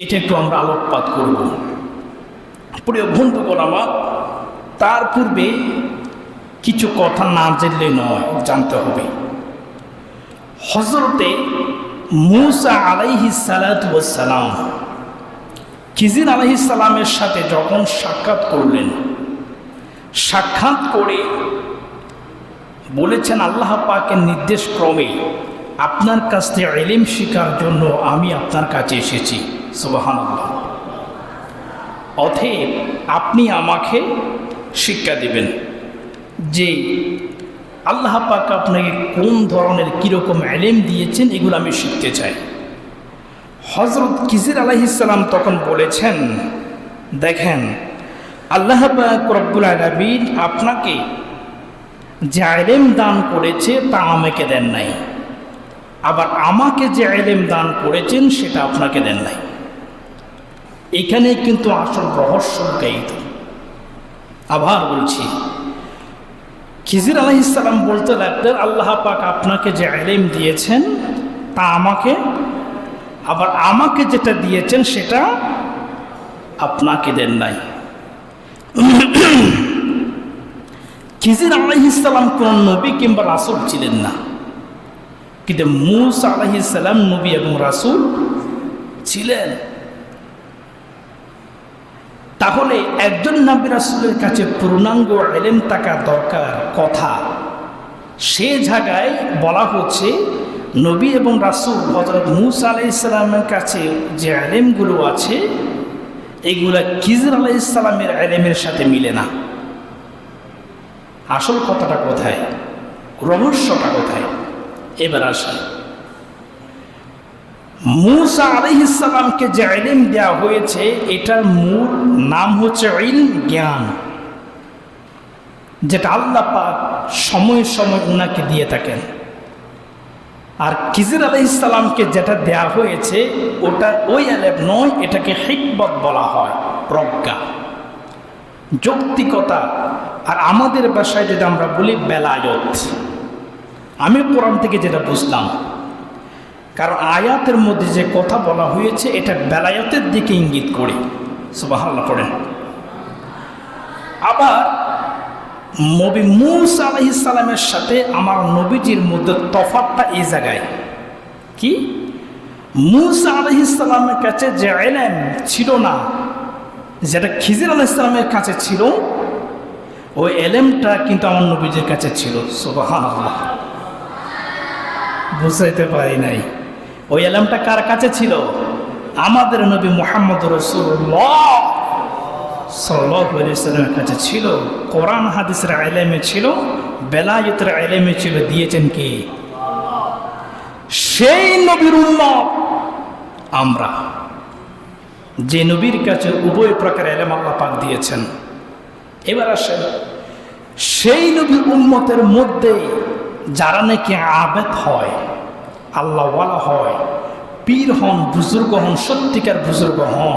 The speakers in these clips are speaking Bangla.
এটা একটু আমরা আলোকপাত করব। প্রিয় বন্ধুগণ আমার, তার পূর্বে কিছু কথা না জানলে নয়, জানতে হবে। হযরতে মূসা আলাইহিস সালাতু ওয়াস সালাম খিজির আলাইহিস সালামের সাথে যখন সাক্ষাৎ করলেন, সাক্ষাৎ করে বলেছেন আল্লাহ পাকের নির্দেশ ক্রমে আপনার কাছ থেকে ইলম শিখার জন্য আমি আপনার কাছে এসেছি। সুবহানাল্লাহ। অতএব আপনি আমাকে শিক্ষা দিবেন যে আল্লাহ পাক আপনাকে কোন ধরনের কীরকম ইলম দিয়েছেন, এগুলো আমি শিখতে চাই। হযরত খিজির আলাইহিস সালাম তখন বলেছেন, দেখেন আল্লাহ পাক রব্বুল আলামিন আপনাকে যে ইলম দান করেছে তা আমাকে দেন নাই, আবার আমাকে যে ইলম দান করেছেন সেটা আপনাকে দেন নাই। এখানে কিন্তু আসল রহস্য লুকায়িত। আবার বলছি, খিজির আলাইহিস সালাম বলতে লাগলেন আল্লাহ পাক আপনাকে যে ইলম দিয়েছেন তা আমাকে, আবার আমাকে যেটা দিয়েছেন সেটা আপনাকে দেন নাই। খিজির আলাইহিস সালাম কোন নবী কিংবা রাসূল ছিলেন না, কিন্তু মূসা আলাইহিস সালাম নবী এবং রাসূল ছিলেন। তাহলে একজন নবী রাসূলের কাছে পূর্ণাঙ্গ ইলম থাকা দরকার কথা। সে জায়গায় বলা হচ্ছে নবী এবং রাসূল হযরত মূসা আলাইহিস সালামের কাছে যে ইলমগুলো আছে এগুলা খিজির আলাইহিস সালামের ইলমের সাথে মিলে না। আসল কথাটা কোথায়, রহস্যটা কোথায়? এবার আসেন, মূসা আলাইহিস সালামকে যে ইলম দেওয়া হয়েছে এটার মূল নাম হচ্ছে ইলম, জ্ঞান, যেটা আল্লাহ পাক সময় সময় উনাকে দিয়ে থাকেন। আর খিজির আলাইহিস সালামকে যেটা দেওয়া হয়েছে ওটা ওই ইলম নয়, এটাকে হিকমত বলা হয়, প্রজ্ঞা, যৌক্তিকতা। আর আমাদের ভাষায় যদি আমরা বলি বেলায়ত। আমি কোরআন থেকে যেটা বুঝলাম, কারণ আয়াতের মধ্যে যে কথা বলা হয়েছে এটা বেলায়তের দিকে ইঙ্গিত করে। সুবহানাল্লাহ পড়েন। আবার নবী মূসা আলাইহিস সালামের সাথে আমার নবীজির মধ্যে তফাৎটা এই জায়গায় কি, মূসা আলাইহিস সালামের কাছে যে ইলম ছিল না, যেটা খিজির আলাইহিস সালামের কাছে ছিল, ওই ইলমটা কিন্তু আমার নবীজির কাছে ছিল। সুবহানাল্লাহ, বুঝাইতে পারি নাই। ওই ইলমটা কার কাছে ছিল? আমাদের নবী মুহাম্মদ রাসূলুল্লাহ সাল্লাল্লাহু আলাইহি ওয়াসাল্লামের কাছে ছিল। কোরআন হাদিসের ইলমে ছিল, বেলায়েতের ইলমে ছিল। দিয়েছেন কি? সেই নবীর উম্মত আমরা, যে নবীর কাছে উভয় প্রকার ইলম আল্লাহ পাক দিয়েছেন। এবার আসেন, সেই নবীর উম্মতের মধ্যে যারা নাকি আবেদ হয়, আল্লাহওয়ালা হয়, পীর হন, বুজুর্গ হন, সত্যিকার বুজুর্গ হন,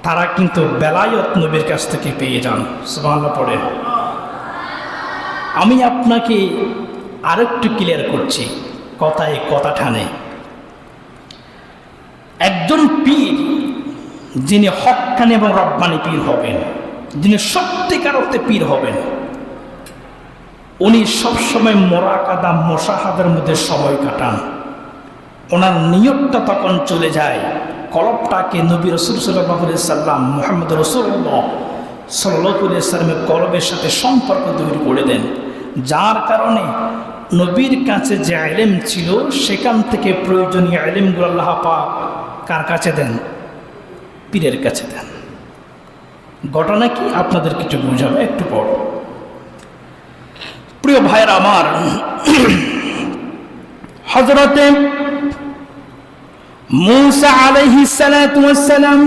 তারা কিন্তু বেলায়ত নবীর কাছ থেকে পেয়ে যান। সুবহানাল্লাহ পড়ে। আমি আপনাকে আরেকটু ক্লিয়ার করছি, কথায় কথা ঠানে। একজন পীর যিনি হক্কানি এবং রব্বানি পীর হবেন, যিনি সত্যিকার অর্থে পীর হবেন, উনি সবসময় মোরাকাদা মুশাহাদার মধ্যে সময় কাটান। ওনার নিয়তটা তখন চলে যায়, কলবটাকে নবী রাসূল সাল্লাল্লাহু আলাইহি সাল্লাম মুহাম্মদ রাসূলুল্লাহ সাল্লাল্লাহু আলাইহি সাল্লামের কলবের সাথে সম্পর্ক তৈরি করে দেন। যার কারণে নবীর কাছে যে ইলম ছিল সেখান থেকে প্রয়োজনীয় ইলমগুলো আল্লাহ পাক কার কাছে দেন? পীরের কাছে দেন। ঘটনা কি আপনাদের কিছু বোঝাবে একটু পর। প্রিয় ভাইরা আমার, হযরতে মূসা আলাইহিস সালাতু ওয়াস সালাম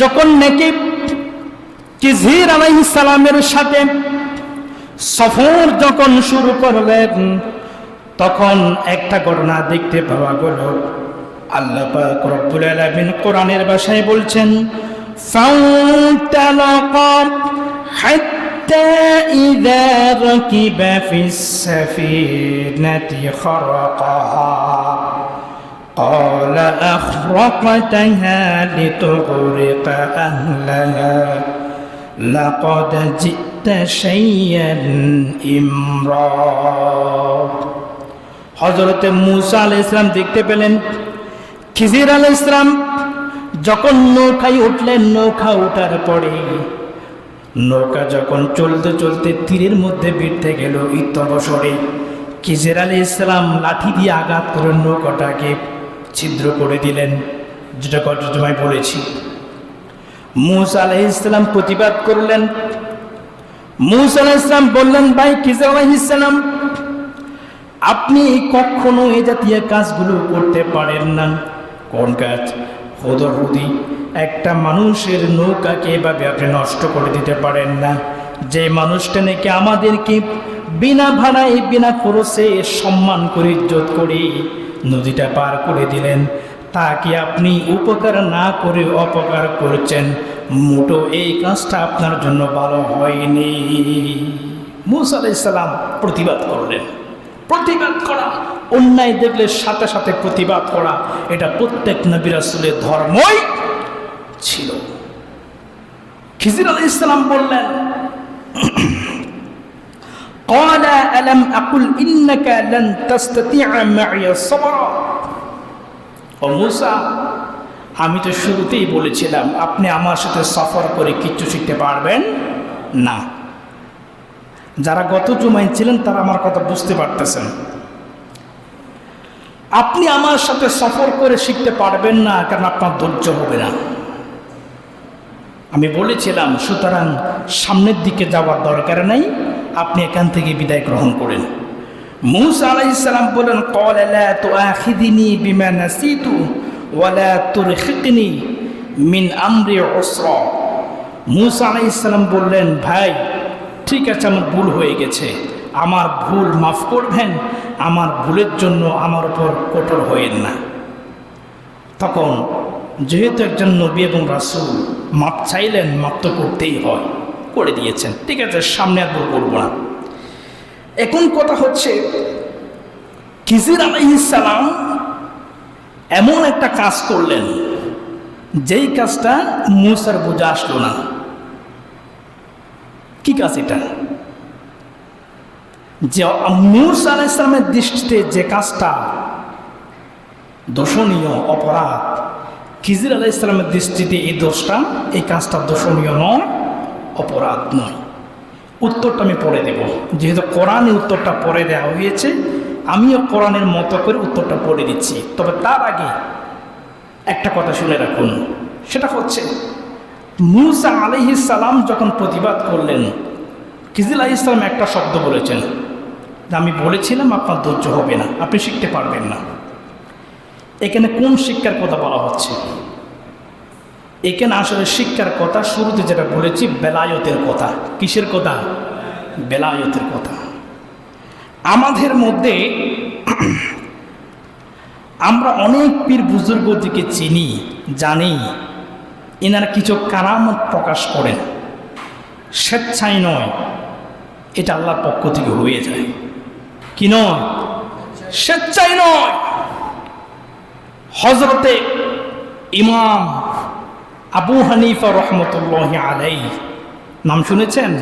যখন নাকি খিজির আলাইহিস সালামের সাথে সফর যখন শুরু করলেন, তখন একটা ঘটনা দেখতে পাওয়া গেল। আল্লাহ পাক রব্বুল আলামিন কোরআনের ভাষায় বলছেন, ফান্তালাকা হাত্তা ইযা রাকিবা ফিস সাফিনাতি খারাকাহা قال أخرقتها لتغرق أهلها لقد جئت شيئا إمرا হযরত মূসা আলাইহিস সালাম দেখতে পেলেন খিজির আলাইহিস সালাম যখন নৌকায় উঠলেন, নৌকা ওঠার পরে নৌকা যখন চলতে চলতে তীরের মধ্যে ভিড়তে গেল, ইত্যবসরে খিজির আলাইহিস সালাম লাঠি দিয়ে আঘাত করে নৌকাটাকে ছিদ্র করে দিলেন, যেটা কত সময় বলেছি। মূসা আলাইহিস সালাম প্রতিবাদ করলেন। মূসা আলাইহিস সালাম বললেন, ভাই খিজির আলাইহিস সালাম, আপনি কখনো এই জাতীয় কাজগুলো করতে পারেন না। কোন কাজ? হুদহুদি একটা মানুষের নৌকাকে এভাবে আপনি নষ্ট করে দিতে পারেন না। যে মানুষটা নাকি আমাদেরকে বিনা ভাড়ায় বিনা খরচে সম্মান করে ইজ্জত করে নদীটা পার করে দিলেন, তাকে আপনি উপকার না করে অপকার করছেন। মোটো এই কাজটা আপনার জন্য ভালো হয়নি। মূসা আলাইহিস সালাম প্রতিবাদ করলেন। প্রতিবাদ করা, অন্যায় দেখলে সাথে সাথে প্রতিবাদ করা, এটা প্রত্যেক নবী রাসূলের ধর্মই ছিল। খিজির আলাইহিস সালাম বললেন, قال ألم أقل إنك لن تستطيع معي صبرا। ও মূসা, আমি তো শুরুতেই বলেছিলাম আপনি আমার সাথে সফর করে কিচ্ছু শিখতে পারবেন না। যারা গত জুমায় ছিলেন তারা আমার কথা বুঝতে পারতেছেন। আপনি আমার সাথে সফর করে শিখতে পারবেন না, কারণ আপনার ধৈর্য হবে না। আমি বলেছিলাম, সুতরাং সামনের দিকে যাওয়ার দরকার নাই, আপনি এখান থেকে বিদায় গ্রহণ করেন। মূসা আলাইহিস সালাম বলেন, قال لا تؤاخذني بما نسيت ولا ترهقني من أمري عسرا। মূসা আলাইহিস সালাম বললেন, ভাই ঠিক আছে, আমার ভুল হয়ে গেছে, আমার ভুল মাফ করবেন, আমার ভুলের জন্য আমার উপর কঠোর হয়েন না। তখন যেহেতু একজন নবী এবং রাসূল মাপ চাইলেন, মাপ তো করতেই হয়, করে দিয়েছেন। ঠিক আছে, সামনে আর ভুল করবো না। এখন কথা হচ্ছে, খিজির আলাইহিস সালাম এমন একটা কাজ করলেন যেই কাজটা মূসার বোঝা আসলো না। কি কাজ এটা? যে মূসা আলাইহিস সালামের দৃষ্টিতে যে কাজটা দোষণীয়, অপরাধ, খিজির আলাইহিস সালামের দৃষ্টিতে এই দোষটা, এই কাজটা দোষণীয় নয়, অপরাধ নয়। উত্তরটা আমি পড়ে দেব, যেহেতু কোরআনে উত্তরটা পড়ে দেওয়া হয়েছে, আমিও কোরআনের মতো করে উত্তরটা পড়ে দিচ্ছি। তবে তার আগে একটা কথা শুনে রাখুন, সেটা হচ্ছে মূসা আলাইহিস সালাম যখন প্রতিবাদ করলেন, খিজির আলাইহিস সালাম একটা শব্দ বলেছেন, যে আমি বলেছিলাম আপনার ধৈর্য হবে না, আপনি শিখতে পারবেন না। এখানে কোন শিক্ষার কথা বলা হচ্ছে? এখানে আসলে শিক্ষার কথা শুরুতে যেটা বলেছি, বেলায়তের কথা। কিসের কথা? বেলায়তের কথা। আমাদের মধ্যে আমরা অনেক পীর বুজুর্গদেরকে চিনি, জানি, এনারা কিছু কারামত প্রকাশ করেন, স্বেচ্ছায় নয়, এটা আল্লাহর পক্ষ থেকে হয়ে যায়। কি নয়? স্বেচ্ছায় নয়। হযরতে ইমাম আবু হানিফা রহমতুল্লাহি আলাইহি নাম শুনেছেন?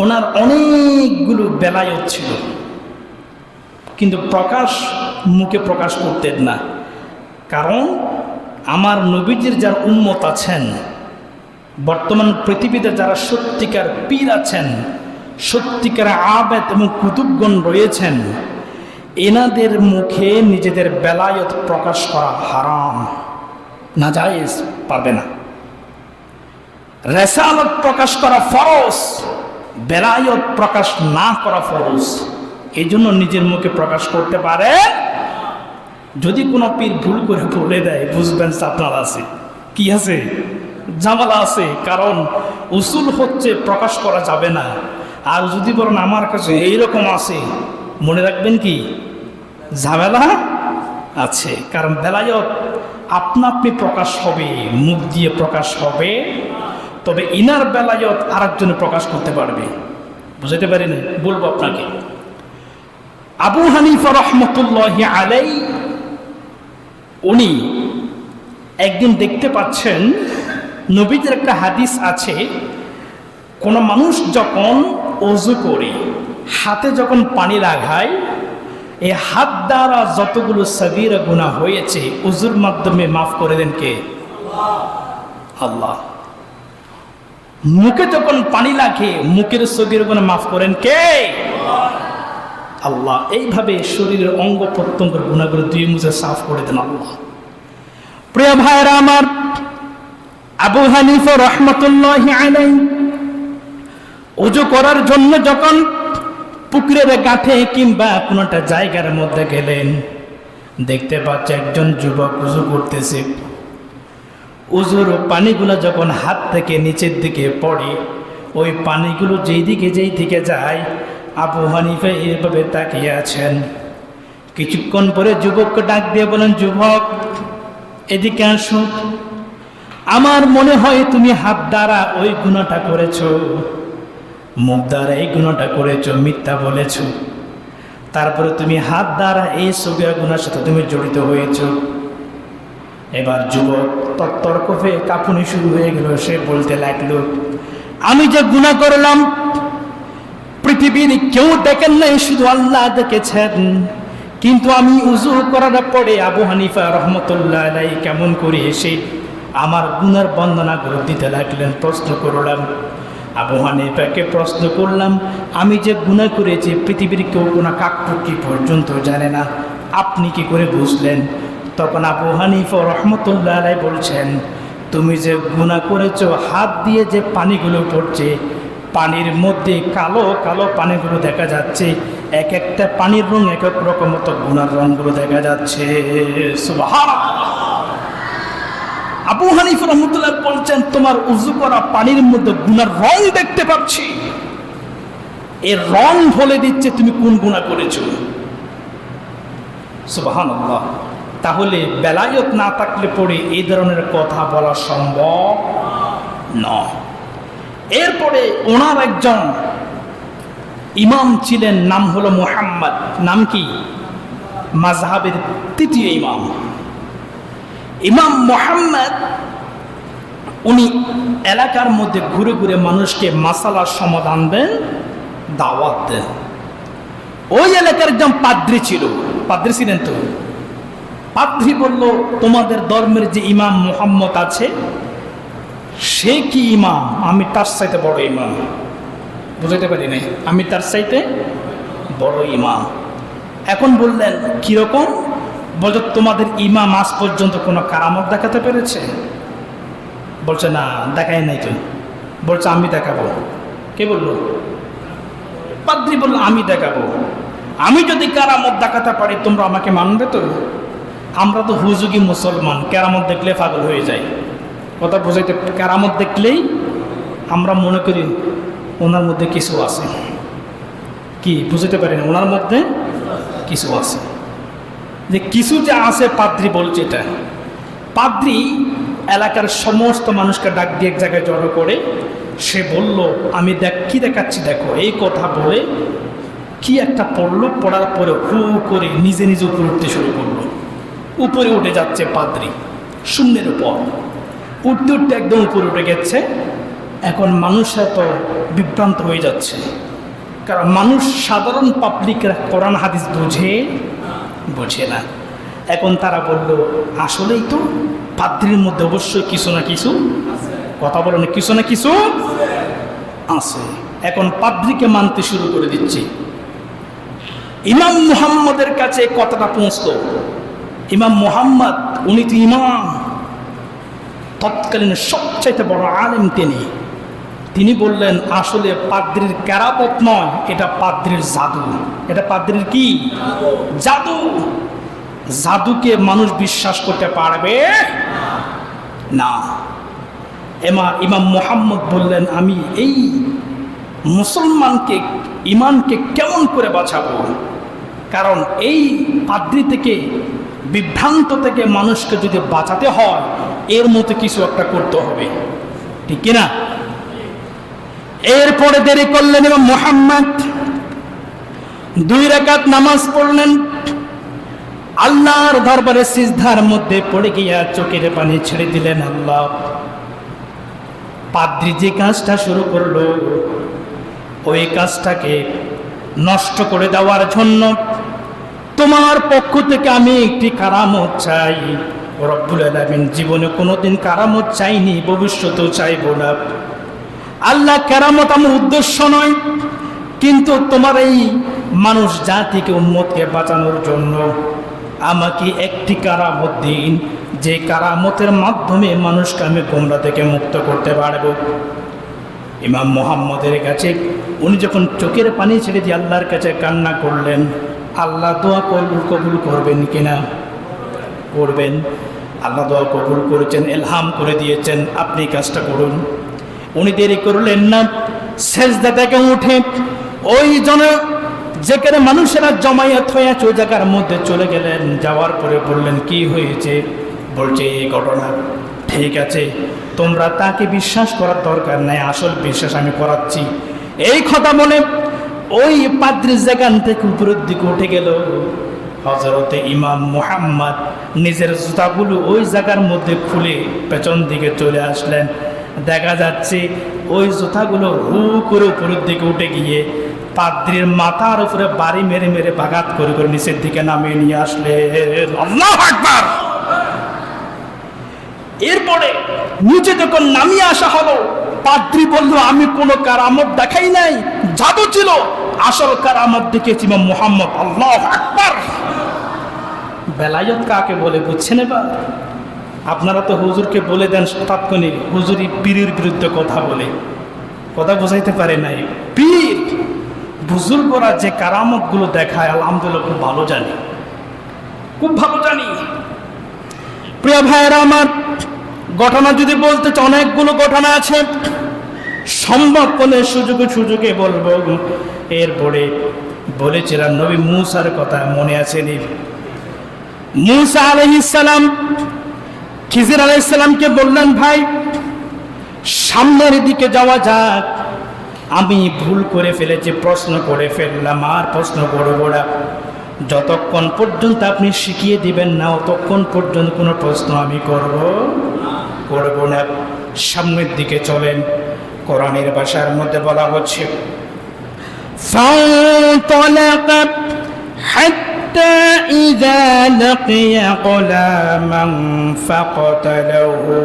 ওনার অনেকগুলো বেলায়ত ছিল, কিন্তু মুখে প্রকাশ করতেন না। কারণ আমার নবীজির যারা উম্মত আছেন, বর্তমান পৃথিবীতে যারা সত্যিকার পীর আছেন, সত্যিকার আবেদ এবং কুতুবগণ রয়েছেন, এনাদের মুখে নিজেদের বেলায়ত প্রকাশ করা হারাম, নাজায়েজ, পারবে না। রেসালত প্রকাশ করা ফরজ, বেলায়ত প্রকাশ না করা ফরজ। এই জন্য নিজের মুখে প্রকাশ করতে পারে। যদি কোনো পীর ভুল করে বলে দেয়, বুঝবেন আপনার আছে কি আছে, ঝামেলা আছে। কারণ উসুল হচ্ছে প্রকাশ করা যাবে না। আর যদি বলেন আমার কাছে এইরকম আছে, মনে রাখবেন কি ঝামেলা আছে। কারণ বেলায়ত আপনা আপনি প্রকাশ হবে, মুখ দিয়ে প্রকাশ হবে, তবে ইনার বেলায়ত আরেকজনে প্রকাশ করতে পারবে। বুঝতে পারিনি? বলবো আপনাকে। আবু হানিফা রহমতুল্লাহি আলাইহি উনি একদিন দেখতে পাচ্ছেন, নবীদের একটা হাদিস আছে, কোন মানুষ যখন ওযু করে হাতে যখন পানি লাগায়, এই হাত দ্বারা যতগুলো সগীরা গুনাহ হয়েছে ওযুর মাধ্যমে মাফ করে দেন কে? আল্লাহ। মুখে যখন পানি লাগে মুখের সগীরা গুনাহ মাফ করেন কে? আল্লাহ। এইভাবে শরীরের অঙ্গ প্রত্যঙ্গের গুনাহগুলো দুই মুছে সাফ করে দেন আল্লাহ। প্রিয় ভাইরা আমার, আবু হানিফা রাহমাতুল্লাহি আলাইহি ওযু করার জন্য যখন পুকুরের ঘাটে কিংবা কোনোটা জায়গার মধ্যে গেলেন, দেখতে পাচ্ছে একজন যুবক ওযু করতেছে। ওযুর পানিগুলো যখন হাত থেকে নিচের দিকে পড়ে, ওই পানিগুলো যেই দিকে যায়, আবু হানিফা এইভাবে তাকিয়ে আছেন। কিছুক্ষণ পরে যুবককে ডাক দিয়ে বলেন, যুবক এদিকে আসো, আমার মনে হয় তুমি হাত দ্বারা ওই গুনাহটা করেছো, মুখ দ্বারা এই গুনাহটা করেছো, মিথ্যা বলেছো, তারপরে তুমি হাত দ্বারা এই সগীরা গুনাহের সাথে তুমি জড়িত হয়েছো। এবার যুবক তর্ক হয়ে কাঁপুনি শুরু হয়ে গেল। সে বলতে লাগলো, আমি যে গুনাহ করলাম পৃথিবীর কেউ দেখেন নাই, শুধু আল্লাহ দেখেছেন। কিন্তু আমি ওযু করার পরে আবু হানিফা রাহমাতুল্লাহ আলাইহি কেমন করে এসে আমার গুনার বন্দনাগুলো দিতে লাগলেন। প্রশ্ন করলাম, আবু হানিফাকে প্রশ্ন করলাম, আমি যে গুনাহ করেছি পৃথিবীর কেউ কোনো কাকপক্ষী পর্যন্ত জানে না, আপনি কি করে বুঝলেন? তখন আবু হানিফা রাহমাতুল্লাহ আলাইহি বলছেন, তুমি যে গুনাহ করেছো, হাত দিয়ে যে পানিগুলো পড়ছে, পানির মধ্যে কালো কালো পানিগুলো দেখা যাচ্ছে, এক একটা পানির রং এক এক রকম, মতো গুনার রঙগুলো দেখা যাচ্ছে। সুবহানাল্লাহ। আবু হানিফা রাহমাতুল্লাহ বলছেন, তোমার ওযু করা পানির মধ্যে গুনার রং দেখতে পাচ্ছি, এর রং বলে দিচ্ছে তুমি কোন গুনাহ করেছো। সুবহানাল্লাহ। তাহলে বেলায়েত না থাকলে পরে এই ধরনের কথা বলা সম্ভব নয়। এরপরে ওনার একজন ইমাম ছিলেন, নাম হলো মুহাম্মদ। নাম কি? মাযহাবের তৃতীয় ইমাম, ইমাম মুহাম্মদ। উনি এলাকার মধ্যে ঘুরে ঘুরে মানুষকে মাসালার সমাধান দেন, দাওয়াত দেন। ওই এলাকার একজন পাদ্রী ছিল, পাদ্রী ছিলেন তো। পাদ্রী বলল, তোমাদের ধর্মের যে ইমাম মুহাম্মদ আছে, সে কি ইমাম? আমি তার চাইতে বড় ইমাম। বুঝাইতে পারি নাই, আমি তার চাইতে বড় ইমাম। এখন বললেন কিরকম? বলছে, তোমাদের ইমাম আজ পর্যন্ত কোনো কারামত দেখাতে পেরেছে? বলছে, না, দেখাই নাই। তো বলছে, আমি দেখাবো। কে বললো? পাদ্রী বলল, আমি দেখাবো। আমি যদি কারামত দেখাতে পারি তোমরা আমাকে মানবে তো? আমরা তো হুজুগি মুসলমান, কারামত দেখলে পাগল হয়ে যায়। কথা বোঝাইতে, কারামত দেখলেই আমরা মনে করি ওনার মধ্যে কিছু আছে। কি বুঝতে পারি না? ওনার মধ্যে কিছু আছে, যে কিছু যে আছে পাদ্রী বলছে এটা। পাদ্রী এলাকার সমস্ত মানুষকে ডাক দিয়ে এক জায়গায় জড়ো করে সে বলল, আমি কি দেখাচ্ছি দেখো। এই কথা বলে কি একটা পড়লো, পড়ার পরে হু করে নিজে নিজে উপরে উঠতে শুরু করলো। উপরে উঠে যাচ্ছে পাদ্রী, শূন্যের উপর উঠতে উঠতে একদম উপরে উঠে গেছে। এখন মানুষরা তো বিভ্রান্ত হয়ে যাচ্ছে, কারণ মানুষ সাধারণ পাবলিকরা কোরআন হাদিস বোঝে না। এখন তারা বলল, আসলেই তো পাদ্রীর মধ্যে অবশ্যই কিছু না কিছু, কথা বলো না, কিছু না কিছু আছে। এখন পাদ্রীকে মানতে শুরু করে দিচ্ছে। ইমাম মুহাম্মদের কাছে কথাটা পৌঁছতো। ইমাম মুহাম্মদ, উনি তো ইমাম, তৎকালীন সবচাইতে বড় আলেম তিনি বললেন, আসলে পাদ্রীর কেরামত নয়, এটা পাদ্রীর জাদু। এটা পাদ্রীর কি? জাদু। জাদুকে মানুষ বিশ্বাস করতে পারবে না। ইমাম মুহাম্মদ বললেন, আমি এই মুসলমানকে, ইমানকে কেমন করে বাঁচাবো? কারণ এই পাদ্রী থেকে, বিভ্রান্ত থেকে মানুষকে যদি বাঁচাতে হয়, এর মতো কিছু একটা করতে হবে, ঠিক কিনা? এরপরে দেরি করলেন ইমাম মুহাম্মদ, 2 রাকাত নামাজ পড়লেন। আল্লাহর দরবারে সিজদার মধ্যে পড়ে গিয়া চোখের পানি ছেড়ে দিলেন। আল্লাহ, পাদ্রী যে কাজটা শুরু করলো ওই কাজটাকে নষ্ট করে দেওয়ার জন্য তোমার পক্ষ থেকে আমি একটি কারামত চাই। রব্বুল আলামিন জীবনে কোনোদিন কারামত চাইনি, ভবিষ্যতেও চাইব না। আল্লাহ, কারামত আমার উদ্দেশ্য নয়, কিন্তু তোমার এই মানুষ জাতিকে, উম্মতকে বাঁচানোর জন্য আমাকে একটি কারামত দিন, যে কারামতের মাধ্যমে মানুষকে আমি গোমরা থেকে মুক্ত করতে পারব। ইমাম মুহাম্মদের কাছে উনি যখন চোখের পানি ছেড়ে দিয়ে আল্লাহর কাছে কান্না করলেন, আল্লাহ দোয়া কবুল করবেন কিনা? করবেন। আল্লাহ দোয়া কবুল করেছেন, ইলহাম করে দিয়েছেন, আপনি কাজটা করুন। উনি দেরি করলেন না, সেজদা থেকে উঠে ওই যেখানে মানুষেরা জমায়েত হয়ে আছে ওই জায়গার মধ্যে চলে গেলেন। যাওয়ার পরে বললেন, কি হয়েছে? বলছে, এই ঘটনা। ঠিক আছে, তোমরা তাকে বিশ্বাস করার দরকার নাই, আসল বিশ্বাস আমি করাচ্ছি। এই কথা বলে ওই পাদ্রী যেখান থেকে উপরের দিকে উঠে গেল। হযরতে ইমাম মুহাম্মদ নিজের জুতাগুলো ওই জায়গার মধ্যে খুলে পেছন দিকে চলে আসলেন। দেখা যাচ্ছে ওই জুতাগুলো হু করে উপরের দিকে উঠে গিয়ে পাদ্রীর মাথার উপরে বাড়ি মেরে মেরে বাগাত করে করে নিচের দিকে নামিয়ে নিয়ে আসলেন। আল্লাহু আকবার। এরপরে নিচে যখন নামিয়ে আসা হলো, পাদ্রী বলল, আমি কোনো কারামত দেখাই নাই, জাদু ছিল, আসল কারামত দেখেছি ইমাম মুহাম্মদ। আল্লাহু আকবার। বেলায়েত কাকে বলে বুঝছেন? এবার আপনারা তো হুজুরকে বলে দেন তাৎক্ষণিক, হুজুরি পীরের বিরুদ্ধে কথা বলে, কথা বোঝাইতে পারে নাই। পীর বুজুর্গরা যে কারামতগুলো দেখায়, আলহামদুলিল্লাহ খুব ভালো জানি, খুব ভালো জানি। প্রিয় ভাইয়েরা আমার, ঘটনা যদি বলতে চাই, অনেকগুলো ঘটনা আছে, সম্ভব হলে সুযোগে বলবো। এরপরে বলেছিলাম নবী মূসার কথা, মনে আছে নি? মূসা আলাইহিস সালাম খিজির আলাইহিস সালামকে বললেন, ভাই সামনের দিকে যাওয়া যাক, আমি ভুল করে ফেলেছি, প্রশ্ন করে ফেললাম, আর প্রশ্ন করব না। যতক্ষণ পর্যন্ত আপনি শিখিয়ে দিবেন না, ততক্ষণ পর্যন্ত কোনো প্রশ্ন আমি করব না। সামনের দিকে চলেন। কোরআনের ভাষার মধ্যে বলা হচ্ছে, ফান্তালাকা হাত্তা ইযা লাকিয়া গুলামান ফাকাতালাহু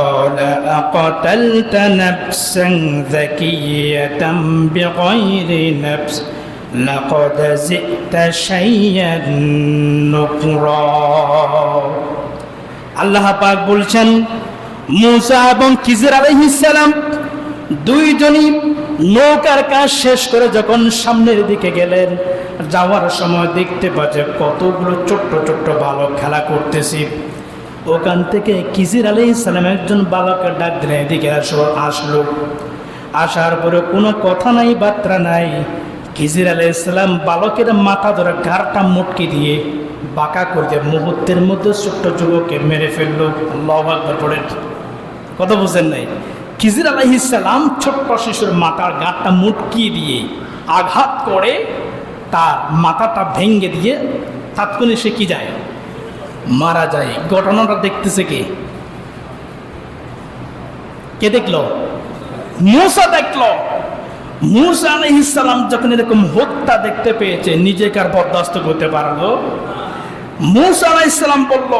قال أقتلت نفسا زكية بغير نفس لقد جئت شيئا نكرا। আল্লাহ পাক বলছেন, মূসা এবং খিজির আলাইহিস সালাম দুইজনই নৌকার কাজ শেষ করে যখন সামনের দিকে গেলেন, যাওয়ার সময় দেখতে পাচ্ছে কতগুলো ছোট্ট ছোট্ট বালক খেলা করতেছে। ওখান থেকে খিজির আলাইহিস সালাম একজন বালকের ডাক দিলেন, এদিকে আসলো। আসার পরে কোনো কথা নাই, বার্তা নাই। খিজির আলাইহিস সালাম বালকের মাথা ধরে ঘাড়টা মুটকি দিয়ে বাঁকা করে দিয়ে মুহূর্তের মধ্যে ছোট্ট যুবককে মেরে ফেললো। আল্লাহু আকবার পড়েন, কথা বুঝেন নাই? খিজির আলাইহিস সালাম ছোট্ট শিশুর মাথার ঘাড়টা মুটকি দিয়ে আঘাত করে তার মাথাটা ভেঙে দিয়ে তাৎক্ষণিক সে কি যায়, মারা যায়। ঘটনাটা দেখতেছে কে দেখলো? মূসা দেখলো। মূসা আলাইহিস সালাম যখন এরকম হত্যা দেখতে পেয়েছে, নিজেকে আর বরদাস্ত করতে পারলো। মূসা আলাইহিস সালাম বলল,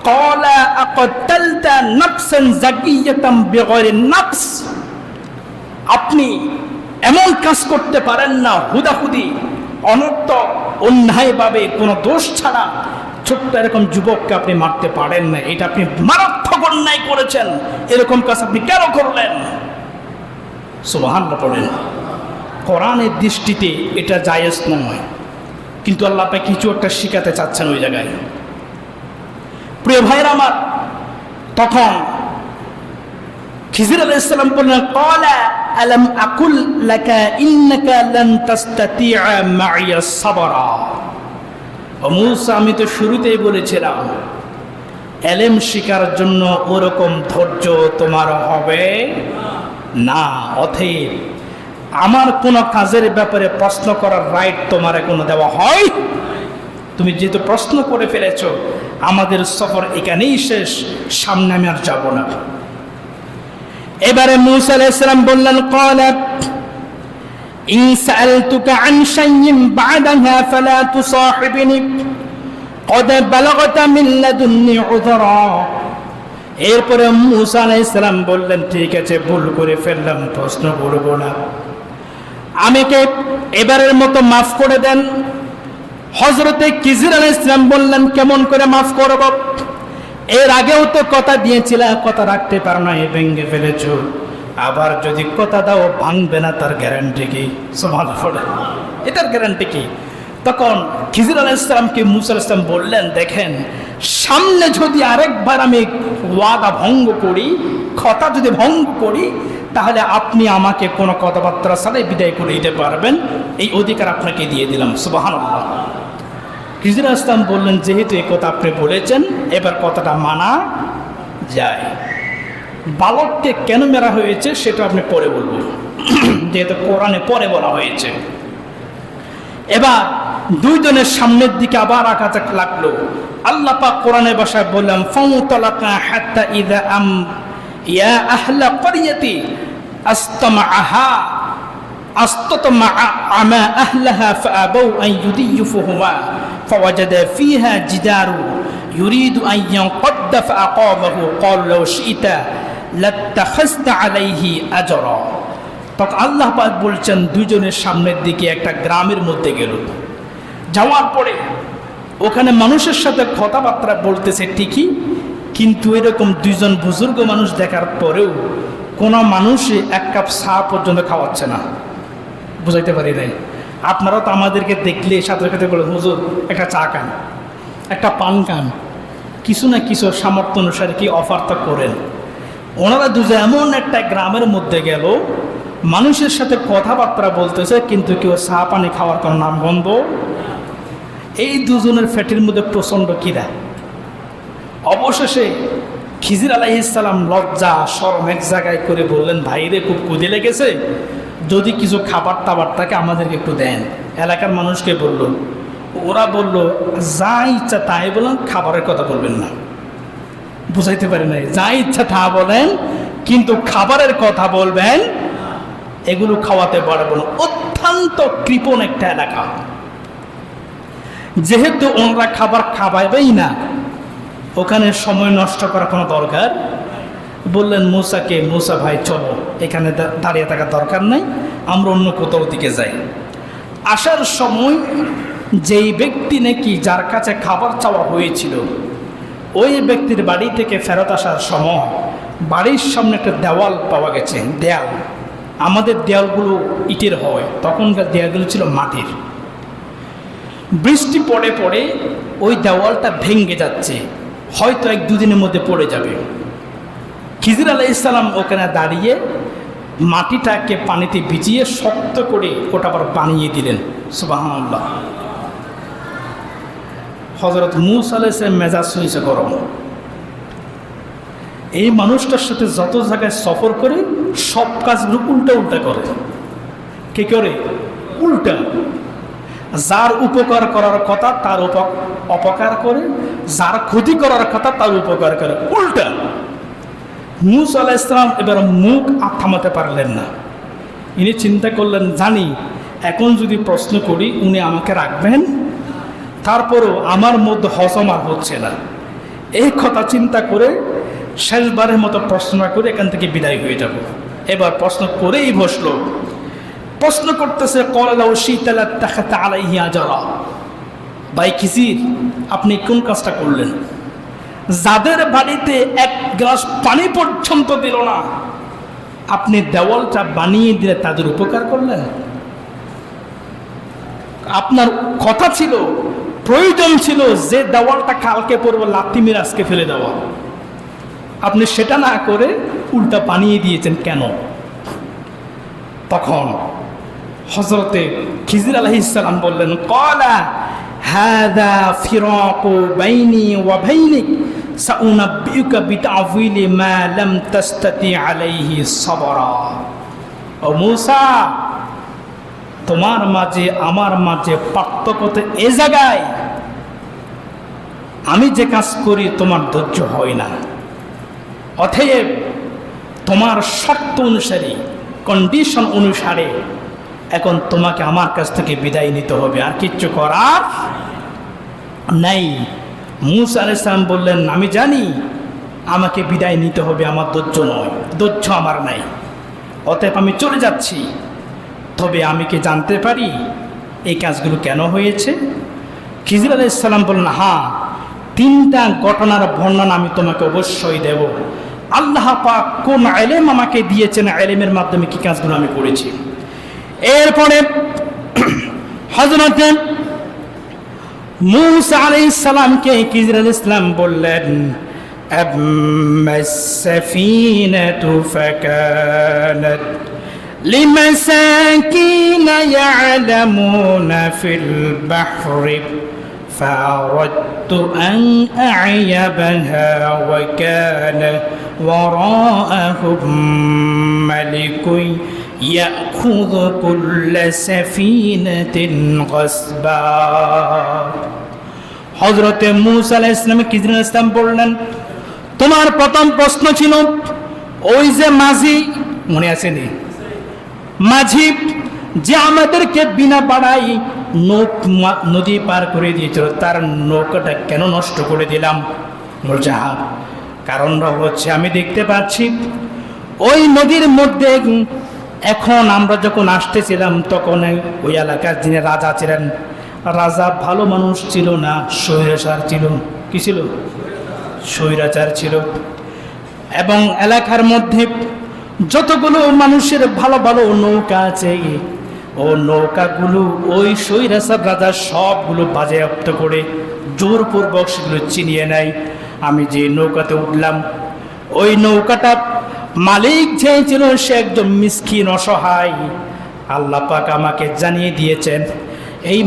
ক্বালা আকাতালতা নাফসান যাকিয়াতাম বিগাইরি নাফস, আপনি এমন কাজ করতে পারেন না, হুদাহুদি অনর্থক অন্যায়ভাবে কোনো দোষ ছাড়া ছোট্ট এরকম যুবককে আপনি মারতে পারেন না, এটা আপনি মারাত্মক অন্যায় করেছেন, এরকম কাজ আপনি কেন করলেন? সুবহানাল্লাহ পড়েন। কোরআনের দৃষ্টিতে এটা জায়েজ নয়, কিন্তু আল্লাহ পাক কিছু একটা শিখাতে চাচ্ছেন ওই জায়গায়। প্রিয় ভাইরা আমার, তখন খিজির আলাইহিস সালাম বললেন, ক্বালা আলাম আকুল লাকা ইন্নাকা লান তাসতাতিআ মাইয়া সাবরা। ও মূসা, আমি তো শুরুতেই বলেছিলাম ইলম শিখার জন্য ওরকম ধৈর্য তোমার হবে না, অতএব আমার কোনো কাজের ব্যাপারে প্রশ্ন করার রাইট তোমার কোনো দেওয়া হয়। তুমি যেহেতু প্রশ্ন করে ফেলেছ, আমাদের সফর এখানেই শেষ, সামনে আমি আর যাব না। এবারে মূসা আলাইহিস সালাম বললেন, ক্বালা ইন সাআলতুকা আন শাইইন বা'দাহা ফালা তুসাহিবনি ক্বাদ বালাগতা মিন লাদুন্নি উযরা। এরপরে মূসা আলাইহিস সালাম বললেন, ঠিক আছে, ভুল করে ফেললাম, প্রশ্ন করব না, আমাকে এবারের মতো মাফ করে দেন। হযরতে খিজির আলাইহিস সালাম বললেন, কেমন করে মাফ করব? এর আগেও তো কথা দিয়েছিল, কথা রাখতে পারো না, ভেঙে ফেলেছো, আবার যদি কথা দাও ভাঙবে না, তার গ্যারান্টি কি? সুবহানাল্লাহ, এটার গ্যারান্টি কি? তখন খিজির আলাইহিস সালামকে মূসা আলাইহিস সালাম বললেন, দেখেন, সামনে যদি আরেকবার আমি ওয়াদা ভঙ্গ করি, কথা যদি ভঙ্গ করি, তাহলে আপনি আমাকে কোনো কথাবার্তা ছাড়াই বিদায় করে দিতে পারবেন, এই অধিকার আপনাকে দিয়ে দিলাম। সুবহানাল্লাহ। খিজির আলাইহিস সালাম বললেন, যেহেতু এই কথা আপনি বলেছেন, এবার কথাটা মানা যায়। বালককে কেন মেরা হয়েছে সেটা আপনি পরে বলবো, যেহেতু কোরআনে পরে বলা হয়েছে। এবার দুইজনের সামনের দিকে আবার আঘাত লাগলো। আল্লাহ পাক কোরআনের ভাষায় বললাম, ফাউতালাকা হাত্তা ইযা ইয়া আহলা ক্বরিয়াতি আস্তামাআহা আস্তাতমা আমা আহলাহা ফাআবাউ আন ইউদিয়ুফুহুমা ফাওয়াজাদা ফিহা জিদারু ইউরিদু আন ইয়ানকাদ্দা ফাআকামাহু ক্বালা লাউ শি'তা লাত্তাখাযতা আলাইহি আজরা। তখন আল্লাহ পাক বলছেন, দুইজনের সামনের দিকে একটা গ্রামের মধ্যে গেল। যাওয়ার পরে ওখানে মানুষের সাথে কথাবার্তা বলতেছে ঠিকই, কিন্তু এরকম দুইজন বুজুর্গ মানুষ দেখার পরেও কোনো মানুষই এক কাপ চা পর্যন্ত খাওয়াচ্ছে না। বুঝাইতে পারি নাই? আপনারাও তো আমাদেরকে দেখলে সাথে সাথে বলে, হুজুর একটা চা খান, একটা পান খান, কিছু না কিছু সামর্থ্য অনুসারে কি অফারটা করেন। ওনারা দুজন এমন একটা গ্রামের মধ্যে গেল, মানুষের সাথে কথাবার্তা বলতেছে, কিন্তু কেউ চা পানি খাওয়ার কোনো নাম গন্ধ। এই দুজনের ফ্যাটের মধ্যে প্রচণ্ড কিরা। অবশেষে খিজির আলাইহিস সালাম লজ্জা শরম এক জায়গায় করে বললেন, ভাইরে খুব ক্ষুধে লেগেছে, যদি কিছু খাবার টাবার থাকে আমাদেরকে একটু দেন। এলাকার মানুষকে বলল, ওরা বলল, যা ইচ্ছা তাই বলেন, খাবারের কথা বলবেন না। বুঝাইতে পারি নাই? যা ইচ্ছা তা বলেন, কিন্তু খাবারের কথা বলবেন, এগুলো খাওয়াতে পারবো না। অত্যন্ত কৃপণ একটা এলাকা, যেহেতু ওনারা খাবার খাওয়াবেই না, ওখানে সময় নষ্ট করার কোনো দরকার। বললেন মূসাকে, মূসা ভাই চলো, এখানে দাঁড়িয়ে থাকার দরকার নাই, আমরা অন্য কোথাও দিকে যাই। আসার সময় যেই ব্যক্তি নাকি যার কাছে খাবার চাওয়া হয়েছিল, ওই ব্যক্তির বাড়ি থেকে ফেরত আসার সময় বাড়ির সামনে একটা দেওয়াল পাওয়া গেছে। দেয়াল, আমাদের দেয়ালগুলো ইটের হয়, তখনকার দেয়ালগুলো ছিল মাটির। বৃষ্টি পড়ে পড়ে ওই দেওয়ালটা ভেঙে যাচ্ছে, হয়তো এক দুদিনের মধ্যে পড়ে যাবে। খিজির আলাইহিস সালাম ওখানে দাঁড়িয়ে মাটিটাকে পানিতে ভিজিয়ে শক্ত করে ওটা আবার বানিয়ে দিলেন। সুবহানাল্লাহ। হযরত মূসা আলাইহিস সালাম মেজাজ হয়েছে গরম। এই মানুষটার সাথে যত জায়গায় সফর করে সব কাজগুলো উল্টা উল্টা করে। কে করে? উল্টা। যার উপকার করার কথা তার অপকার করে, যার ক্ষতি করার কথা তার উপকার করে, উল্টা। মূসা আলাইহিস সালাম এবার মুখ থামাতে পারলেন না। ইনি চিন্তা করলেন, জানি এখন যদি প্রশ্ন করি উনি আমাকে রাখবেন, তারপরও আমার মধ্যে হজম আর হচ্ছে না। এই কথা চিন্তা করে শেষবারের মতো প্রশ্ন করে এখান থেকে বিদায় হয়ে যাব। এবার প্রশ্ন করেই বসলো। প্রশ্ন করতেছে, কলালাউ শীতালা তাখাতা আলাইহি আজরা। ভাই খিজির, আপনি কোন কাজটা করলেন? যাদের বাড়িতে এক গ্লাস পানি পর্যন্ত দিল না, আপনি দেওয়ালটা বানিয়ে দিলে তাদের উপকার করলেন। আপনার কথা ছিল, প্রয়োজন ছিল যে দেওয়ালটা কালকে পড়বো লাথি মেরে আজকে ফেলে দেওয়া, আপনি সেটা না করে উল্টা বানিয়ে দিয়েছেন কেন? তখন হযরতে খিজির আলাইহিস সালাম বললেন, ক্বালা হাযা ফিরাকু বাইনি ওয়া বাইনিক সাউনাব্বিউকা বিতা'ওয়িলি মা লাম তাসতাতি আলাইহি সাবরা। ও মূসা, তোমার মাঝে আমার মাঝে পার্থক্য তো এ জায়গায় আমি যে কাজ করি তোমার ধৈর্য হয় না, অতএব তোমার শর্ত অনুসারে, কন্ডিশন অনুসারে এখন তোমাকে আমার কাছ থেকে বিদায় নিতে হবে, আর কিচ্ছু করার নাই। মূসা আলাইহিস সালাম বললেন, আমি জানি আমাকে বিদায় নিতে হবে, আমার ধৈর্য নয়, ধৈর্য আমার নাই, অতএব আমি চলে যাচ্ছি। তবে আমি কি জানতে পারি এই কাজগুলো কেন হয়েছে? খিজির আলাইহিস সালাম বললেন, হ্যাঁ, 3টা ঘটনার বর্ণনা আমি তোমাকে অবশ্যই দেব। আল্লাহ পাক কোন ইলম আমাকে দিয়েছেন, ইলমের মাধ্যমে কি কাজগুলো আমি করেছি। এরপরে হযরত মূসা আলাইহিস সালামকে খিজির আলাইহিস সালাম বললেন, আম্মাস সাফিনাতু ফাকানাত لمساكين يعلمون في البحر فأردت أن أعيبها وكان وراءهم ملك يأخذ كل سفينة غصبا। হযরতে মূসা আলাইহিস সালাম খিজির আলাইহিস সালাম বললেন, তোমার প্রথম প্রশ্ন ছিল ওই যে মাঝি, মনে আছে নি? মাঝি যে আমাদেরকে বিনা বাড়াই নদী পার করে দিয়েছিল, তার নৌকাটা কেন নষ্ট করে দিলাম? মুরজাহাব কারণটা হচ্ছে, আমি দেখতে পাচ্ছি ওই নদীর মধ্যে এখন আমরা যখন আসতেছিলাম তখন ওই এলাকার যিনি রাজা ছিলেন, রাজা ভালো মানুষ ছিল না, স্বৈরাচার ছিল। কি ছিল? স্বৈরাচার ছিল। এবং এলাকার মধ্যে যতগুলো মানুষের ভালো ভালো নৌকা আছে, ও নৌকাগুলো ওই স্বৈরাচার রাজা সবগুলো বাজেয়াপ্ত করে জোরপূর্বক সেগুলো চিনিয়ে নেয়। আমি যে নৌকাতে উঠলাম, ওই নৌকাটা মালিক যে ছিল সে একজন মিসকিন, অসহায়। আল্লাহ পাক আমাকে জানিয়ে দিয়েছেন এই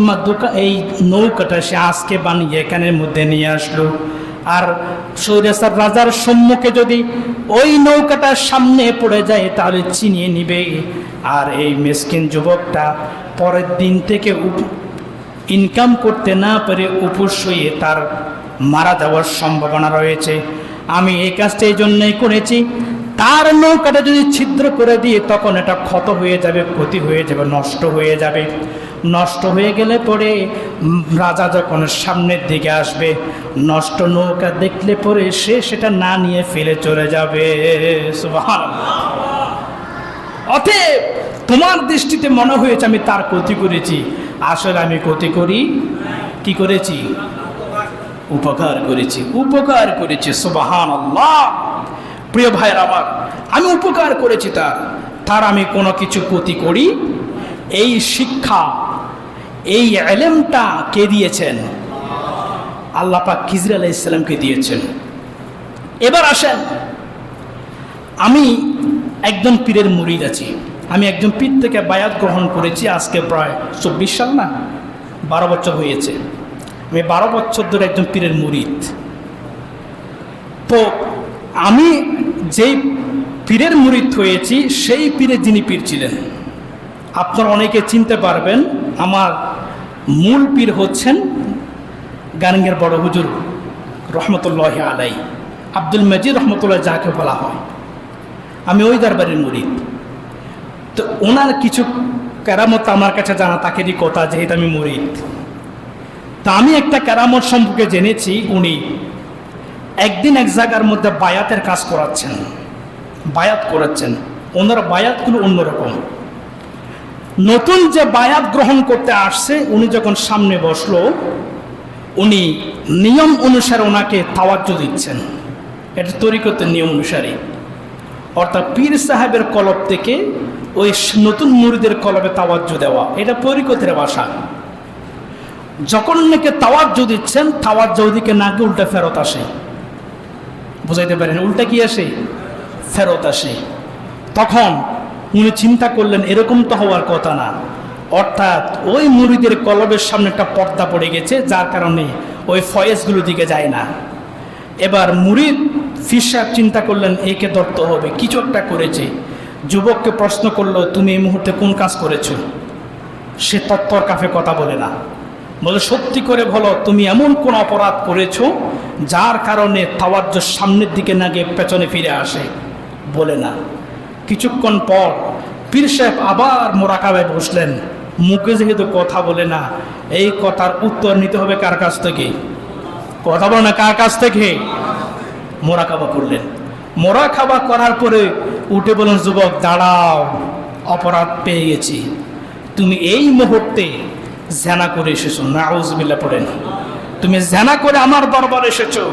নৌকাটা সে আজকে বানিয়ে এখানের মধ্যে নিয়ে আসলো। আর স্বৈরাচার রাজার সম্মুখে যদি ওই নৌকাটার সামনে পড়ে যায় তাহলে চিনিয়ে নিবে। আর এই মিসকিন যুবকটা পরের দিন থেকে ইনকাম করতে না পেরে উপোস হয়ে তার মারা যাওয়ার সম্ভাবনা রয়েছে। আমি এই কাজটা এই জন্যই করেছি, তার নৌকাটা যদি ছিদ্র করে দিয়ে তখন এটা ক্ষত হয়ে যাবে, ক্ষতি হয়ে যাবে, নষ্ট হয়ে যাবে। নষ্ট হয়ে গেলে পরে রাজা যখন সামনের দিকে আসবে, নষ্ট নৌকা দেখলে পরে সে সেটা না নিয়ে ফেলে চলে যাবে। সুবহানাল্লাহ। অতএব তোমার দৃষ্টিতে মনে হয়েছে আমি তার ক্ষতি করেছি, আসলে আমি ক্ষতি করি কি করেছি? উপকার করেছি, উপকার করেছি। সুবহানাল্লাহ। প্রিয় ভাইয়ের আমার, আমি উপকার করেছি তার আমি কোনো কিছু ক্ষতি করি। এই শিক্ষা, এই ইলমটা কে দিয়েছেন? আল্লাহ পাক খিজির আলাইহিস সালামকে দিয়েছেন। এবার আসেন, আমি একজন পীরের মুরিদ আছি। আমি একজন পীর থেকে বায়াত গ্রহণ করেছি আজকে প্রায় 24 সাল না 12 বছর হয়েছে। আমি 12 বছর ধরে একজন পীরের মুরিদ। তো আমি যেই পীরের মুরিদ হয়েছি সেই পীরের যিনি পীর ছিলেন, আপনারা অনেকে চিনতে পারবেন। আমার মূল পীর হচ্ছেন গাঙ্গের বড় হুজুর রহমতুল্লাহ আলাই, আব্দুল মজিদ রহমতুল্লাহ যাকে বলা হয়। আমি ওই দরবারের মুরিদ। তো ওনার কিছু কেরামত আমার কাছে জানা, তাকেরই কথা, যেহেতু আমি মুরিদ। তা আমি একটা কেরামত সম্পর্কে জেনেছি। উনি একদিন এক জায়গার মধ্যে বায়াতের কাজ করাচ্ছেন, বায়াত করাচ্ছেন। ওনার বায়াতগুলো অন্যরকম। নতুন যে বায়াত গ্রহণ করতে আসছে, উনি যখন সামনে বসলো, উনি নিয়ম অনুসারে ওনাকে তাওয়াজ্জু দিচ্ছেন। এটা তরিকতের নিয়ম অনুসারে, অর্থাৎ পীর সাহেবের কলব থেকে ওই নতুন মুরিদের কলবে তাওয়াজ্জু দেওয়া, এটা তরিকতের ভাষা। যখন ওনাকে তাওয়াজ্জু দিচ্ছেন, তাওয়াজ্জু দিকে নাকি উল্টা ফেরত আসে। বুঝাইতে পারেন? উল্টা কি আসে? ফেরত আসে। তখন উনি চিন্তা করলেন এরকম তো হওয়ার কথা না, অর্থাৎ ওই মুরিদের কলবের সামনে একটা পর্দা পড়ে গেছে, যার কারণে ওই ফয়েজগুলো দিকে যায় না। এবার মুরিদ পীর সাহেব চিন্তা করলেন একে ধরতে হবে, কিছু একটা করেছে। যুবককে প্রশ্ন করলো, তুমি এই মুহূর্তে কোন কাজ করেছো? সে তত্ত্বর কাফে কথা বলে না, বলে সত্যি করে বলো তুমি এমন কোন অপরাধ করেছো যার কারণে তাওয়াজ্জুহ সামনের দিকে না গিয়ে পেছনে ফিরে আসে? বলে না। কিছুক্ষণ পর পীর সাহেব আবার মোরাকাবায় বসলেন। মুখে যেহেতু কথা বলে না, এই কথার উত্তর নিতে হবে কার কাছ থেকে? কথা বলে না, কার কাছ থেকে? মোরাকাবা করলেন। মোরাকাবা করার পরে উঠে বলেন, যুবক দাঁড়াও, অপরাধ পেয়ে গেছি। তুমি এই মুহূর্তে জেনা করে এসেছো, নাউজুবিল্লাহ পড়েন। তুমি জেনা করে আমার দরবারে এসেছো।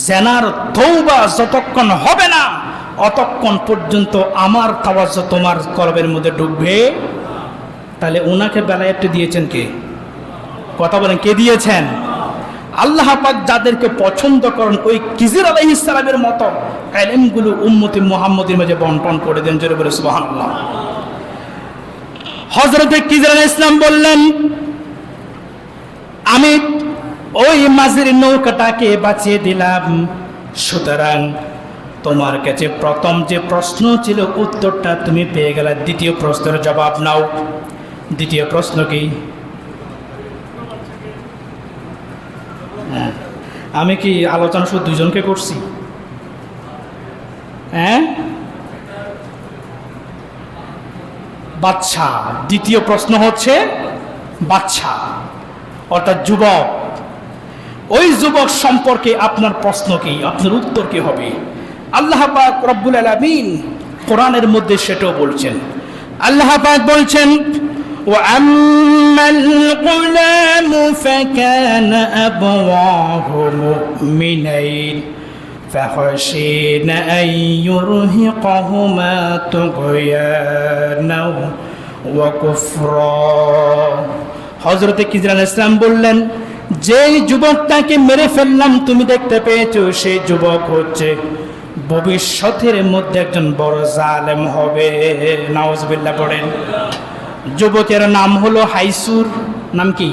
জেনার তওবা যতক্ষণ হবে না অতক্ষণ পর্যন্ত আমার তাওয়াজ্জুহ তোমার কলবের মধ্যে ঢুকবে। তাহলে ওনাকে বেলায়েতটা দিয়েছেন কে? কথা বলেন, কে দিয়েছেন? আল্লাহ পাক যাদেরকে পছন্দ করেন ওই খিজির আলাইহিস সালামের মতো ইলমগুলো উম্মতে মুহাম্মদের মাঝে বন্টন করে দেন। জোরে বলে সুবহানাল্লাহ। হযরত খিজির আলাইহিস সালাম বললেন, আমি ওই মাঝির নৌকাটাকে বাঁচিয়ে দিলাম, সুতরাং তোমার কাছে প্রথম যে প্রশ্ন ছিল উত্তরটা তুমি পেয়ে গেলে, দ্বিতীয় প্রশ্নের জবাব নাও। দ্বিতীয় প্রশ্ন কি? আমি কি আলোচনা শুধু দুইজনকে করছি? বাচ্চা। দ্বিতীয় প্রশ্ন হচ্ছে বাচ্চা, অর্থাৎ যুবক। ওই যুবক সম্পর্কে আপনার প্রশ্ন কি, আপনার উত্তর কি হবে? আল্লাহ পাক রব্বুল আলামিন কোরআনের মধ্যে সেটাও বলছেন। আল্লাহ পাক বলছেন, وَأَمَّا الْغُلَامُ فَكَانَ أَبَوَاهُ مُؤْمِنَيْنِ فَخَشِينَا أَن يُرْهِقَهُمَا طُغْيَانًا وَكُفْرًا। হযরত খিজির আলাইহিস সালাম বললেন, যেই যুবকটাকে মেরে ফেললাম তুমি দেখতে পেয়েছো, সেই যুবক হচ্ছে ভবিষ্যতের মধ্যে একজন বড় জালেম হবে। নাউজুবিল্লাহ পড়েন। যুবকের নাম হলো হাইসুর। নাম কি?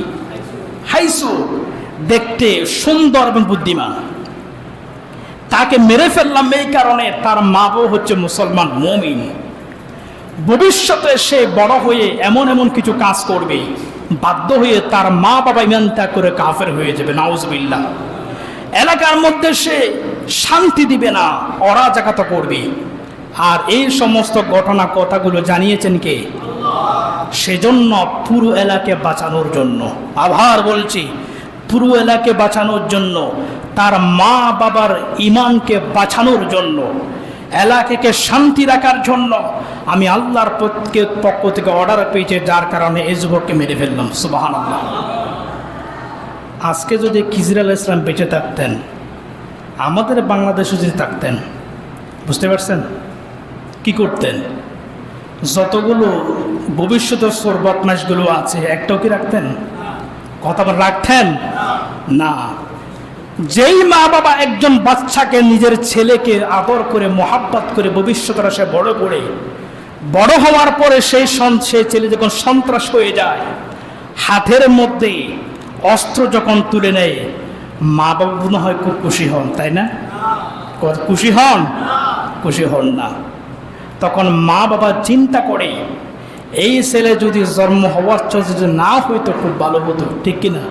হাইসুর। দেখতে সুন্দর এবং বুদ্ধিমান। তাকে মেরে ফেললাম এই কারণে তার মা বাবা হচ্ছে মুসলমান, মুমিন। ভবিষ্যতে সে বড় হয়ে এমন এমন কিছু কাজ করবে, বাধ্য হয়ে তার মা বাবা ঈমান ত্যাগ করে কাফের হয়ে যাবে। নাউজুবিল্লাহ। এলাকার মধ্যে সে শান্তি দিবে না, অরাজকতা করবে। আর এই সমস্ত ঘটনা কথাগুলো জানিয়েছেন কে? সেজন্য পুরো এলাকে বাঁচানোর জন্য, আবার বলছি পুরো এলাকে বাঁচানোর জন্য, তার মা বাবার ঈমানকে বাঁচানোর জন্য, এলাকাকে শান্তি রাখার জন্য আমি আল্লাহর পক্ষ থেকে অর্ডার পেয়েছি, যার কারণে এই যুবককে মেরে ফেললাম। সুবহানাল্লাহ। আজকে যদি খিজির আলাইহিস সালাম বেঁচে থাকতেন, আমাদের বাংলাদেশে যদি থাকতেন, বুঝতে পারছেন কি করতেন? যতগুলো ভবিষ্যতের চোর বদমাশগুলো আছে একটাও কি রাখতেন? কথা রাখতেন না। যেই মা বাবা একজন বাচ্চাকে, নিজের ছেলেকে আদর করে মোহাব্বত করে ভবিষ্যতের সে বড় করে, বড় হওয়ার পরে সেই ছেলে যখন সন্ত্রাস হয়ে যায়, হাতের মধ্যে অস্ত্র যখন তুলে নেয়, মা বাবা মনে হয় খুব খুশি হন, তাই না? খুশি হন? খুশি হন না। তখন মা বাবা চিন্তা করে, এই ছেলে যদি জন্ম হওয়ার যদি না হইতো খুব ভালো হতো, ঠিক কিনা?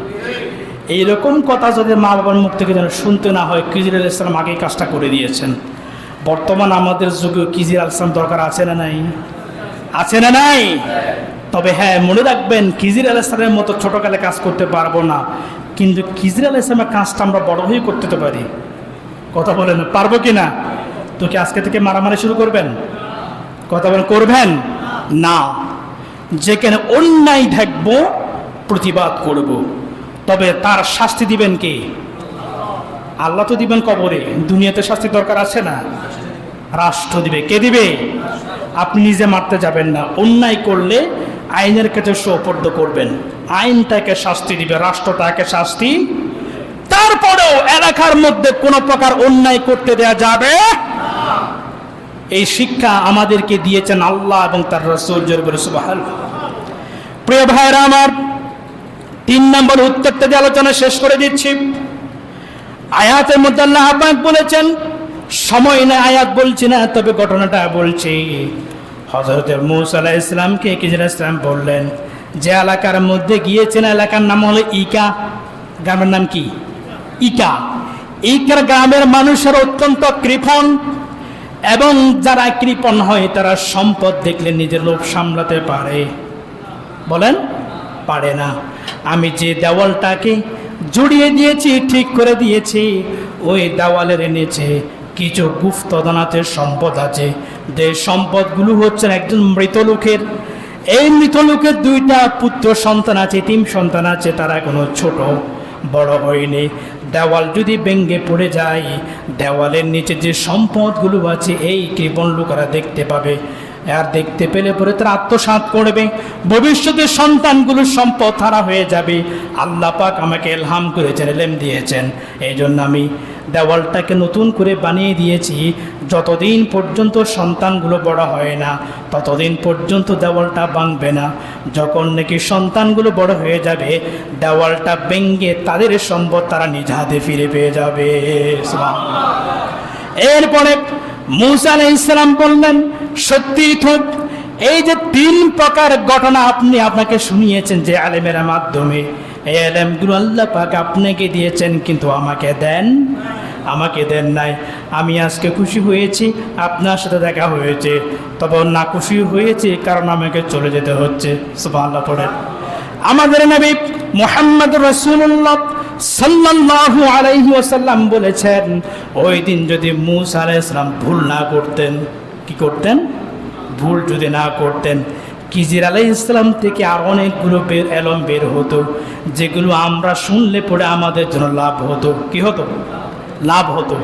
এইরকম কথা যদি মা বাবার মুখ থেকে যেন শুনতে না হয়, খিজির আলাইহিস সালাম আগেই কাজটা করে দিয়েছেন। বর্তমান আমাদের যুগে খিজির আলাইহিস সালাম দরকার আছে না নাই? আছে না নাই? তবে হ্যাঁ, মনে রাখবেন খিজির আলাইহিস সালামের মতো ছোটকালে কাজ করতে পারবো না, কিন্তু খিজির আলাইহিস সালামের কাজটা আমরা বড় হয়ে করতে তো পারি। কথা বলেন, পারবো কি না? তো কি আজকে থেকে মারামারি শুরু করবেন? কথা বলেন, করবেন না। যেখানে অন্যায় দেখবো প্রতিবাদ করব, তবে তার শাস্তি দিবেন কে? আল্লাহ তো দিবেন কবরে, দুনিয়াতে শাস্তি দরকার আছে না? রাষ্ট্র দিবে। কে দিবে? আপনি নিজে মারতে যাবেন না। অন্যায় করলে আইনের কাছে সোপর্দ করবেন, আইন তাকে শাস্তি দিবে, রাষ্ট্র তাকে শাস্তি। তারপরেও এলাকার মধ্যে কোনো প্রকার অন্যায় করতে দেয়া যাবে। এই শিক্ষা আমাদেরকে দিয়েছেন আল্লাহ এবং তার রাসূল। জোরে বলে সুবহানাল্লাহ। প্রিয় ভাইরা আমার, 3 নম্বর উত্তরটা দিয়ে আলোচনা শেষ করে দিচ্ছি। আয়াতের মধ্যে আল্লাহ পাক বলেছেন, সময় না আয়াত বলছি না, তবে ঘটনাটা বলছি। হযরত মূসা আলাইহিস সালামকে খিজির আলাইহিস সালাম বললেন, যে এলাকার মধ্যে গিয়েছেন এলাকার নাম হলো ইকা, গ্রামের নাম কি? ইকা। ইকার গ্রামের মানুষের অত্যন্ত কৃপণ, এবং যারা কৃপণ হয় তারা সম্পদ দেখলে নিজের লোভ সামলাতে পারে? বলেন, পারে না। আমি যে দেওয়ালটাকে জড়িয়ে দিয়েছি, ঠিক করে দিয়েছি, ওই দেওয়ালের নিচে কিছু গুপ্তধনাতের সম্পদ আছে। যে সম্পদগুলো হচ্ছে একজন মৃত লোকের। এই মৃত লোকের 2টা পুত্র সন্তান আছে, 3 সন্তান আছে, তারা কোনো ছোট বড় হয়নি। দেওয়াল যদি ভেঙে পড়ে যায়, দেওয়ালের নিচে যে সম্পদগুলো আছে এই কৃপণ লোকেরা দেখতে পাবে। আর দেখতে পেলে পরে তারা আত্মসাৎ করবে, ভবিষ্যতে সন্তানগুলোর সম্পদ হারা হয়ে যাবে। আল্লাহ পাক আমাকে ইলহাম করেছেন, ইলম দিয়েছেন, এই জন্য আমি দেওয়ালটাকে নতুন করে বানিয়ে দিয়েছি। যতদিন পর্যন্ত সন্তানগুলো বড় হয় না ততদিন পর্যন্ত দেওয়ালটা ভাঙবে না। যখন নাকি সন্তানগুলো বড় হয়ে যাবে, দেওয়ালটা ভেঙে তাদের সম্পদ তারা নিজ হাতে ফিরে পেয়ে যাবে। এরপরে মূসা আলাইহিস সালাম বললেন, সত্যি তো এই যে 3 প্রকার ঘটনা আপনাকে শুনিয়েছেন যে আলেমের মাধ্যমে, এই আলেমগুলো আল্লাহ পাক আপনাকে দিয়েছেন, কিন্তু আমাকে দেন নাই। আমি আজকে খুশি হয়েছি আপনার সাথে দেখা হয়েছে, তবে না খুশি হয়েছে কারণ আমাকে চলে যেতে হচ্ছে। সুবহানাল্লাহ পড়েন। আমাদের নবী মুহাম্মদ রাসূলুল্লাহ সাল্লাল্লাহু আলাইহি ওয়াসাল্লাম বলেছেন, ওই দিন যদি মূসা আলাইহিস সালাম ভুল না করতেন, কি করতেন? ভুল যদি না করতেন, খিজির আলাইহিস সালাম থেকে আর অনেকগুলো এলম বের হতো, যেগুলো আমরা শুনলে পরে আমাদের জন্য লাভ হতো। কি হতো? লাভ হতো।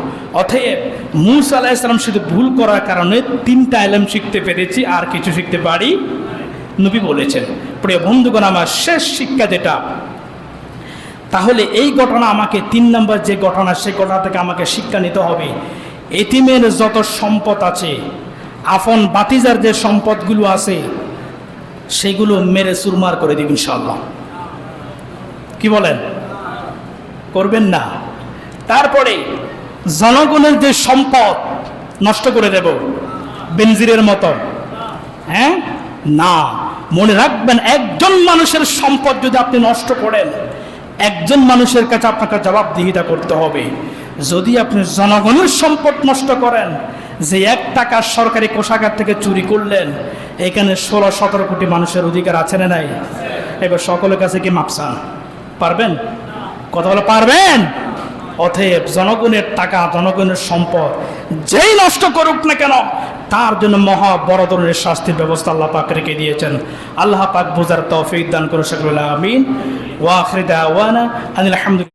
অতএব মূসা আলাইহিস সালাম শুধু ভুল করার কারণে 3টা এলম শিখতে পেরেছি, আর কিছু শিখতে পারি। নবী বলেছেন। প্রিয় বন্ধুগণ, আমার শেষ শিক্ষা যেটা, তাহলে এই ঘটনা আমাকে 3 নম্বর যে ঘটনা, সেই ঘটনা থেকে আমাকে শিক্ষা নিতে হবে। এতিমের যত সম্পদ আছে, আপন বাতিজার যে সম্পদগুলো আছে, সেগুলো মেরে চুরমার করে দিব ইনশাআল্লাহ। কি বলেন? করবেন না? তারপরে জনগণের যে সম্পদ নষ্ট করে দেব বেনজিরের মতো? হ্যাঁ, না। মনে রাখবেন, একজন মানুষের সম্পদ যদি আপনি নষ্ট করেন, একজন মানুষের কাছে আপনাকে জবাবদিহিতা করতে হবে। যদি আপনি জনগণের সম্পদ নষ্ট করেন, যে 1 টাকা সরকারি কোষাগার থেকে চুরি করলেন, এখানে 16-17 কোটি মানুষের অধিকার আছে না নাই? এবার সকলের কাছে কি মাপসান পারবেন? কথা বলে পারবেন? অতএব জনগণের টাকা, জনগণের সম্পদ যেই নষ্ট করুক না কেন, তার জন্য মহা বড় ধরনের শাস্তির ব্যবস্থা আল্লাহ পাক রেখে দিয়েছেন। আল্লাহ পাক বোঝার তৌফিক দান করুন। সকলে আমিন। ওয়া আখিরু দাওয়ানা আনিল হামদুলিল্লাহ।